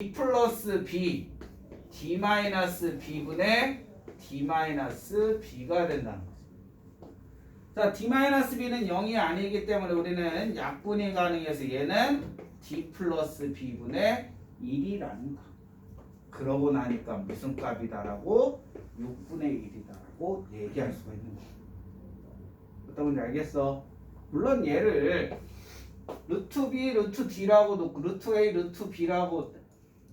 D 플러스 B, D 마이너스 B분의 D 마이너스 B가 된다는 거죠. 자, D 마이너스 B는 0이 아니기 때문에 우리는 약분이 가능해서 얘는 D 플러스 B분의 1이라는 거. 그러고 나니까 무슨 값이다라고 6분의 1이다라고 얘기할 수가 있는 거야. 어떤 건지 알겠어? 물론 얘를 루트 B, 루트 D라고 놓고 루트 A, 루트 B라고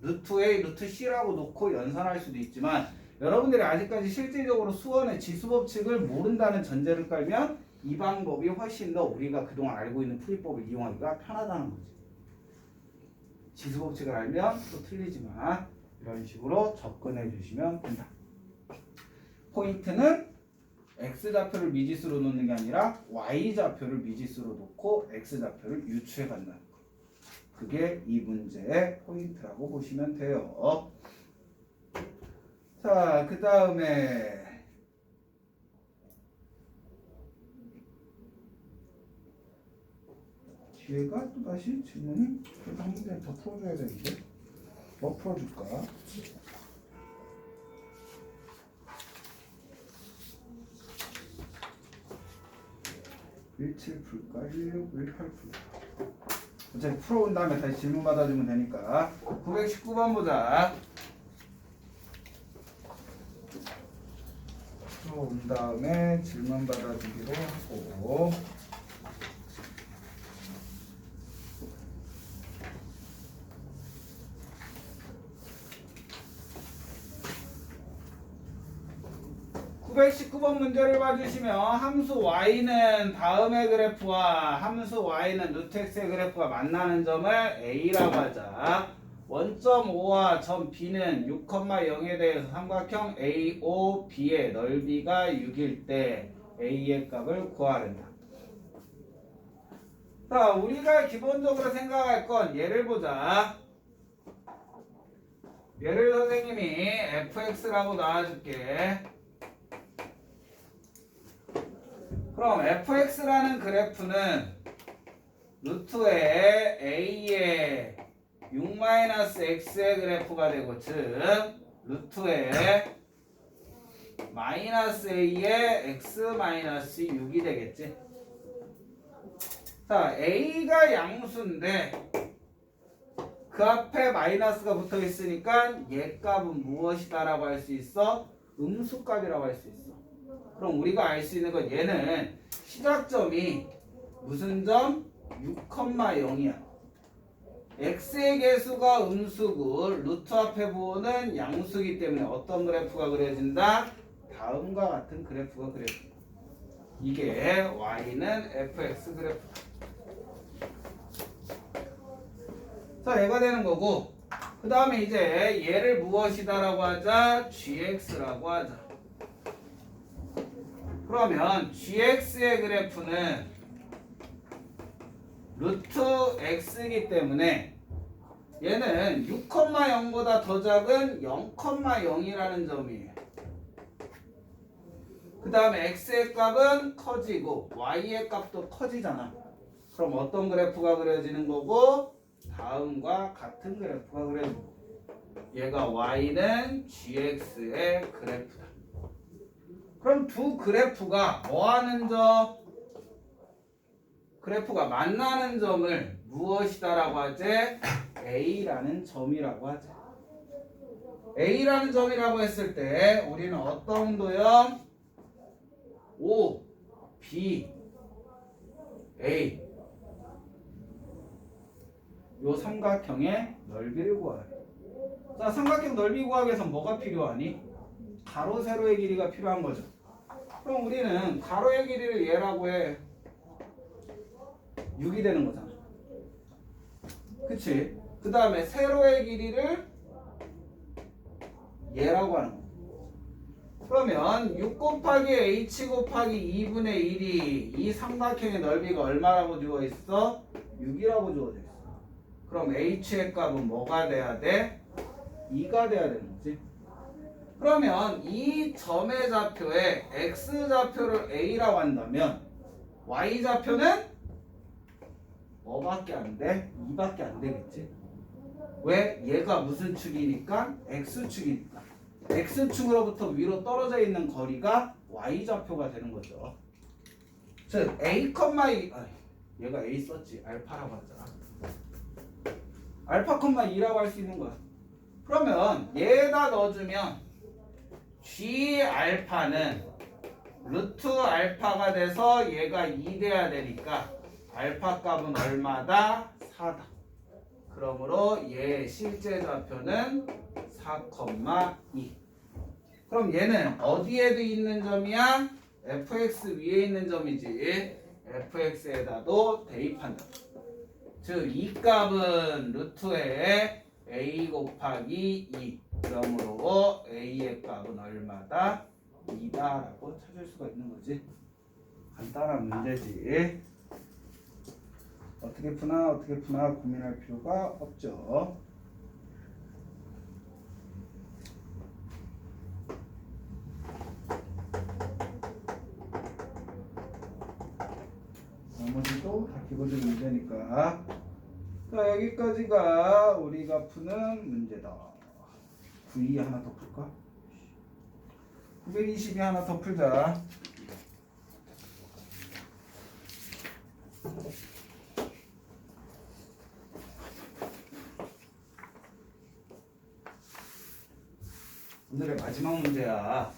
루트 A, 루트 C라고 놓고 연산할 수도 있지만 여러분들이 아직까지 실질적으로 수원의 지수법칙을 모른다는 전제를 깔면 이 방법이 훨씬 더 우리가 그동안 알고 있는 풀이법을 이용하기가 편하다는 거지. 지수법칙을 알면 또 틀리지만 이런 식으로 접근해 주시면 된다. 포인트는 x좌표를 미지수로 놓는 게 아니라 y좌표를 미지수로 놓고 x좌표를 유추해 간다는 거. 그게 이 문제의 포인트라고 보시면 돼요. 자, 그 다음에 뒤에가 또 다시 질문이 그래도 한 문제 더 풀어줘야 되는데 뭐 풀어줄까? 17 풀까? 16, 18 풀까? 어차피 풀어온 다음에 다시 질문 받아주면 되니까 919번 보자. 풀어온 다음에 질문 받아주기로 하고 (919번) 문제를 봐주시면 함수 y는 다음의 그래프와 함수 y는 루트 x의 그래프가 만나는 점을 a라고 하자. 원점 O와 점 B는 6,0에 대해서 삼각형 AOB의 넓이가 6일 때 A의 값을 구하란다. 자, 우리가 기본적으로 생각할 건 얘를 보자. 얘를 선생님이 fx라고 놔줄게. 그럼 fx라는 그래프는 루트의 a의 6-x의 그래프가 되고 즉 루트의 마이너스 a의 x-6이 되겠지. 자, a가 양수인데 그 앞에 마이너스가 붙어 있으니까 얘 값은 무엇이다 라고 할 수 있어? 음수값이라고 할 수 있어. 그럼 우리가 알 수 있는 건 얘는 시작점이 무슨 점? 6,0이야. x의 개수가 음수고 루트 앞에 부호는 양수이기 때문에 어떤 그래프가 그려진다? 다음과 같은 그래프가 그려진다. 이게 y는 fx 그래프다. 자, 얘가 되는 거고 그 다음에 이제 얘를 무엇이다 라고 하자? gx라고 하자. 그러면 gx의 그래프는 루트 x이기 때문에 얘는 6,0보다 더 작은 0,0이라는 점이에요. 그 다음에 x의 값은 커지고 y의 값도 커지잖아. 그럼 어떤 그래프가 그려지는 거고? 다음과 같은 그래프가 그려지는 거고 얘가 y는 gx의 그래프다. 그럼 두 그래프가 뭐하는 점? 그래프가 만나는 점을 무엇이다 라고 하지? A라는 점이라고 하지. A라는 점이라고 했을 때 우리는 어떤 도형? O, B, A 요 삼각형의 넓이를 구하래. 자, 삼각형 넓이 구하기 위해서 뭐가 필요하니? 가로, 세로의 길이가 필요한 거죠. 그럼 우리는 가로의 길이를 얘라고 해. 6이 되는 거잖아. 그치? 그 다음에 세로의 길이를 얘라고 하는 거. 그러면 6 곱하기 h 곱하기 2분의 1이 이 삼각형의 넓이가 얼마라고 주어 있어? 6이라고 주어져 있어. 그럼 h의 값은 뭐가 돼야 돼? 2가 돼야 되는 거지. 그러면 이 점의 좌표에 x좌표를 a라고 한다면 y좌표는 뭐밖에 안 돼? 2밖에 안 되겠지. 왜? 얘가 무슨 축이니까? x축이니까. x축으로부터 위로 떨어져 있는 거리가 y좌표가 되는 거죠. 즉 a, 얘가 a 썼지. 알파라고 하잖아. 알파, 2라고 할 수 있는 거야. 그러면 얘에다 넣어주면 g 알파는 루트 알파가 돼서 얘가 2 돼야 되니까 알파 값은 얼마다? 4다. 그러므로 얘의 실제 좌표는 4,2. 그럼 얘는 어디에도 있는 점이야? fx 위에 있는 점이지. fx에다도 대입한다. 즉 이 값은 루트에 a 곱하기 2. 그러므로 a의 값은 얼마다? 2다 라고 찾을 수가 있는 거지. 간단한 문제지. 어떻게 푸나 고민할 필요가 없죠. 나머지도 다 기본적인 문제니까. 자, 여기까지가 우리가 푸는 문제다. 922 하나 더 풀까? 922 하나 더 풀자. 오늘의 마지막 문제야.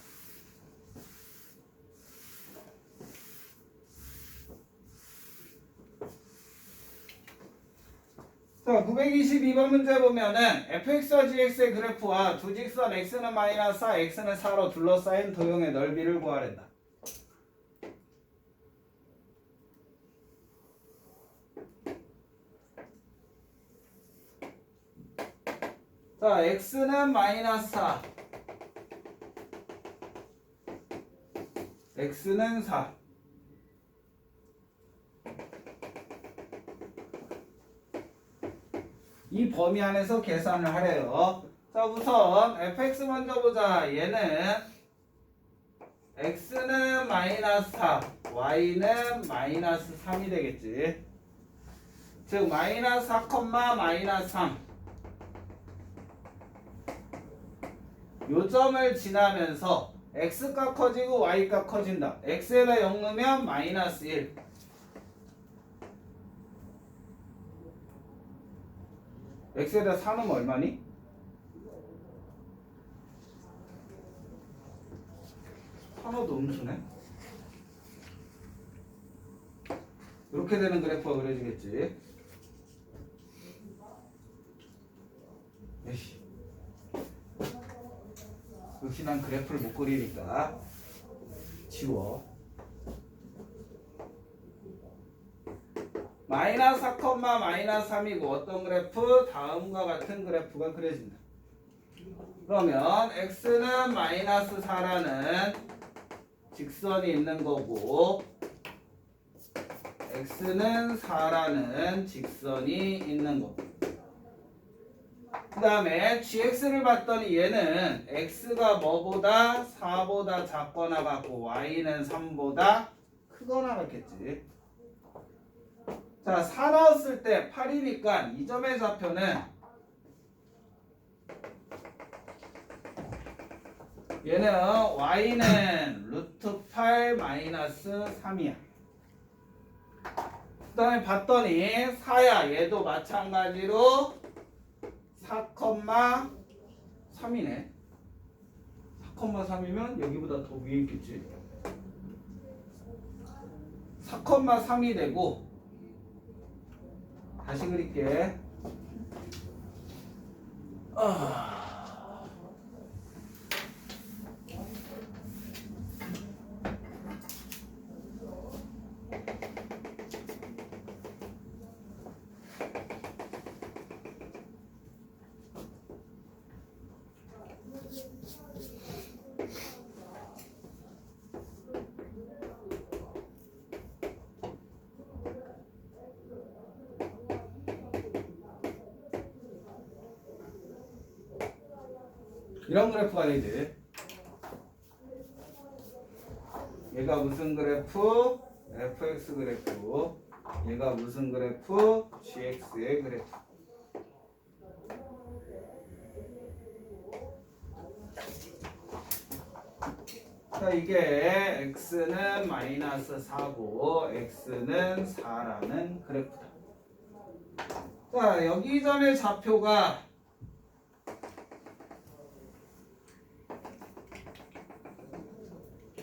자, 922번 문제 보면은 fx와 gx의 그래프와 두 직선 x는 마이너스 4, x는 4로 둘러싸인 도형의 넓이를 구하란다. 자, x는 마이너스 4, x는 4. 이 범위 안에서 계산을 하래요. 자, 우선 fx 먼저 보자. 얘는 x는 마이너스 4, y는 마이너스 3이 되겠지. 즉 마이너스 4, 마이너스 3. 요 점을 지나면서 x값 커지고 y값 커진다. x에다 0 넣으면 마이너스 1. x에다 4 넣으면 얼마니? 하나도 음수네. 이렇게 되는 그래프가 그려지겠지. 에이씨. 역시 난 그래프를 못 그리니까 지워. 마이너스 4, 마이너스 3이고 어떤 그래프? 다음과 같은 그래프가 그려진다. 그러면 x는 마이너스 4라는 직선이 있는 거고 x는 4라는 직선이 있는 거고 그 다음에 gx를 봤더니 얘는 x가 뭐보다 4보다 작거나 같고 y는 3보다 크거나 같겠지. 자, 4 넣었을 때 8이니까 이 점의 좌표는 얘는 y는 루트 8 마이너스 3이야. 그 다음에 봤더니 4야. 얘도 마찬가지로 4,3이네. 4,3이면 여기보다 더 위에 있겠지. 4,3이 되고 다시 그릴게. 이런 그래프가 되지. 얘가 무슨 그래프? fx 그래프. 얘가 무슨 그래프? gx의 그래프. 자, 이게 x는 마이너스 4고 x는 4라는 그래프다. 자, 여기 전에 좌표가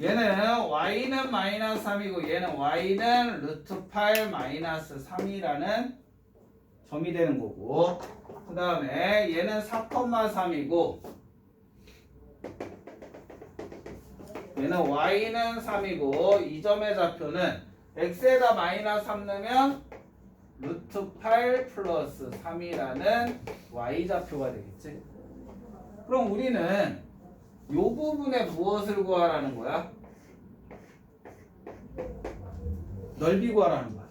얘는 y는 마이너스 3이고 얘는 y는 루트 8 마이너스 3이라는 점이 되는 거고, 그 다음에 얘는 4,3이고 얘는 y는 3이고 이 점의 좌표는 x에다 마이너스 3 넣으면 루트 8 플러스 3이라는 y 좌표가 되겠지. 그럼 우리는 이 부분에 무엇을 구하라는 거야? 넓이 구하라는 거야.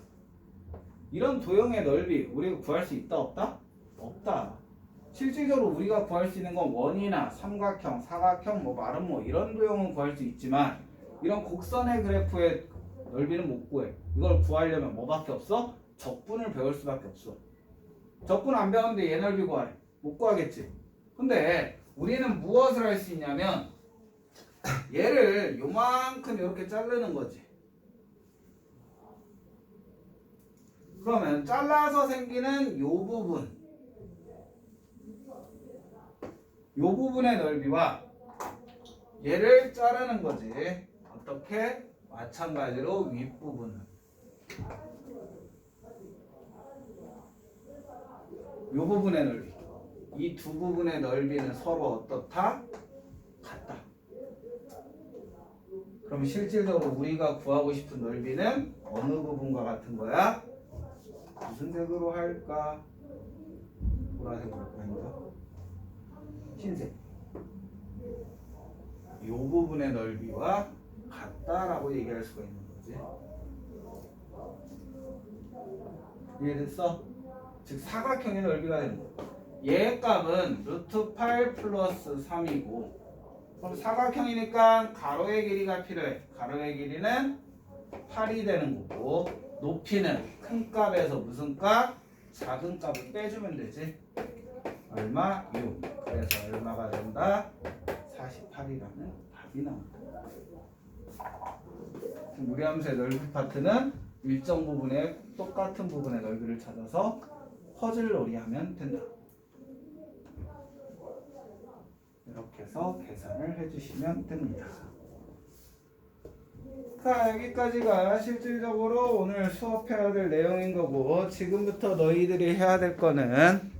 이런 도형의 넓이 우리가 구할 수 있다 없다? 없다. 실질적으로 우리가 구할 수 있는 건 원이나 삼각형, 사각형, 마름 이런 도형은 구할 수 있지만 이런 곡선의 그래프의 넓이는 못 구해. 이걸 구하려면 뭐밖에 없어? 적분을 배울 수밖에 없어. 적분 안 배웠는데 얘 넓이 구하래. 못 구하겠지. 근데 우리는 무엇을 할 수 있냐면 얘를 요만큼 이렇게 자르는 거지. 그러면 잘라서 생기는 요 부분의 넓이와 얘를 자르는 거지. 어떻게? 마찬가지로 윗부분은 요 부분의 넓이, 이 두 부분의 넓이는 서로 어떻다? 같다. 그럼 실질적으로 우리가 구하고 싶은 넓이는 어느 부분과 같은 거야? 무슨 색으로 할까? 보라색으로 할까? 흰색. 이 부분의 넓이와 같다라고 얘기할 수가 있는 거지. 이해됐어? 즉 사각형의 넓이가 되는 거야. 얘 값은 루트 8 플러스 3이고, 그럼 사각형이니까 가로의 길이가 필요해. 가로의 길이는 8이 되는 거고, 높이는 큰 값에서 무슨 값? 작은 값을 빼주면 되지. 얼마? 6. 그래서 얼마가 된다? 48이라는 답이 나온다. 우리 함수의 넓이 파트는 일정 부분의 똑같은 부분의 넓이를 찾아서 퍼즐놀이 하면 된다. 이렇게 해서 계산을 해주시면 됩니다. 자, 여기까지가 실질적으로 오늘 수업해야 될 내용인 거고, 지금부터 너희들이 해야 될 거는